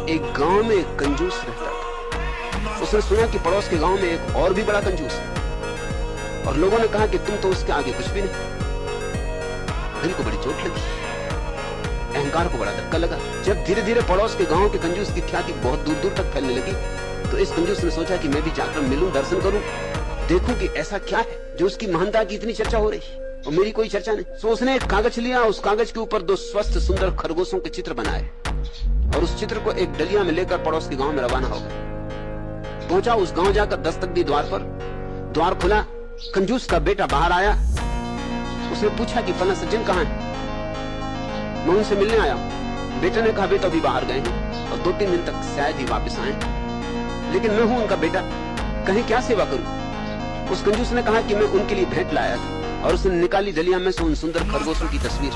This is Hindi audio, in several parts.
एक गांव में एक कंजूस रहता था। उसने सुना कि पड़ोस के गांव में एक और भी बड़ा कंजूस है, और लोगों ने कहा कि तुम तो उसके आगे कुछ भी नहीं। दिल को बड़ी चोट लगी, अहंकार को बड़ा धक्का लगा। जब धीरे धीरे पड़ोस के गांव के कंजूस की ख्याति बहुत दूर दूर तक फैलने लगी, तो इस कंजूस ने सोचा कि मैं भी जाकर मिलूं, दर्शन करूं, देखूं कि ऐसा क्या है जो उसकी महानता की इतनी चर्चा हो रही और मेरी कोई चर्चा नहीं। तो उसने एक कागज लिया, उस कागज के ऊपर 2 स्वस्थ सुंदर खरगोशों के चित्र बनाए और उस चित्र को एक डलिया में लेकर पड़ोस के गांव में रवाना हो गया। पहुंचा, उस गांव जाकर दस्तक दी द्वार पर। द्वार खुला, कंजूस का बेटा बाहर आया। उसने पूछा कि फला सज्जन कहां है? मैं उनसे मिलने आया हूं। बेटे ने कहा, वे तो अभी बाहर गए हैं और 2-3 दिन तक शायद ही वापस आए, लेकिन मैं हूं उनका बेटा, कहीं क्या सेवा करूं? उस कंजूस ने कहा कि मैं उनके लिए भेंट लाया था, और उसने निकाली डलिया में से उन सुंदर खरगोशों की तस्वीर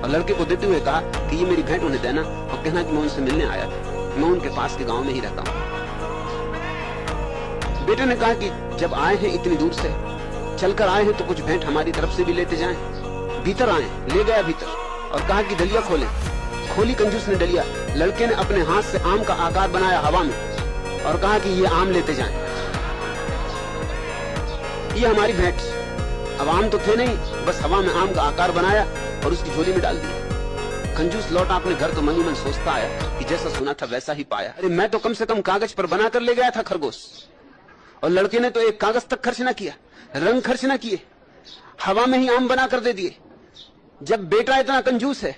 और लड़के को देते हुए कहा कि ये मेरी भेंट उन्हें देना और कहना कि मैं उनसे मिलने आया था, मैं उनके पास के गांव में ही रहता हूं। बेटे ने कहा कि जब आए हैं इतनी दूर से, चलकर आए हैं, तो कुछ भेंट हमारी तरफ से भी लेते जाएं। भीतर आए, ले गया भीतर और कहा कि डलिया खोले। खोली कंजूस ने डलिया। लड़के ने अपने हाथ से आम का आकार बनाया हवा में और कहा कि ये आम लेते जाएं, ये हमारी भेंट। अब आम तो थे नहीं, बस हवा में आम का आकार बनाया और उसकी झोली में डाल दिया। कंजूस लौटा अपने घर तो मन ही मन सोचता आया कि जैसा सुना था वैसा ही पाया। अरे मैं तो कम से कम कागज पर बनाकर ले गया था खरगोश, और लड़के ने तो एक कागज तक खर्च ना किया, रंग खर्च ना किए, हवा में ही आम बनाकर दे दिए। जब बेटा इतना कंजूस है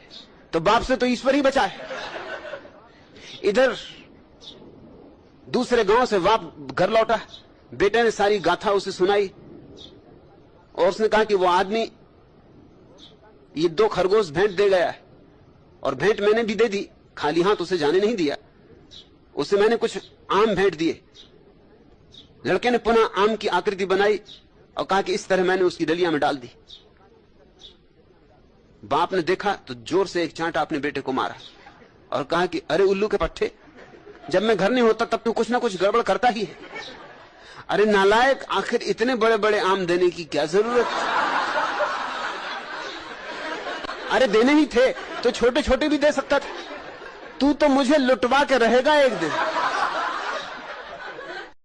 तो बाप से तो ईश्वर ही बचा है। इधर दूसरे गांव से घर लौटा, बेटे ने सारी गाथा उसे सुनाई और उसने कहा कि वो आदमी ये 2 खरगोश भेंट दे गया है, और भेंट मैंने भी दे दी, खाली हाथ उसे जाने नहीं दिया, उसे मैंने कुछ आम भेंट दिए। लड़के ने पुनः आम की आकृति बनाई और कहा कि इस तरह मैंने उसकी डलिया में डाल दी। बाप ने देखा तो जोर से एक चांटा अपने बेटे को मारा और कहा कि अरे उल्लू के पट्टे, जब मैं घर नहीं होता तब तो कुछ ना कुछ गड़बड़ करता ही है। अरे नालायक, आखिर इतने बड़े बड़े आम देने की क्या जरूरत? अरे देने ही थे तो छोटे छोटे भी दे सकता था। तू तो मुझे लुटवा के रहेगा एक दिन।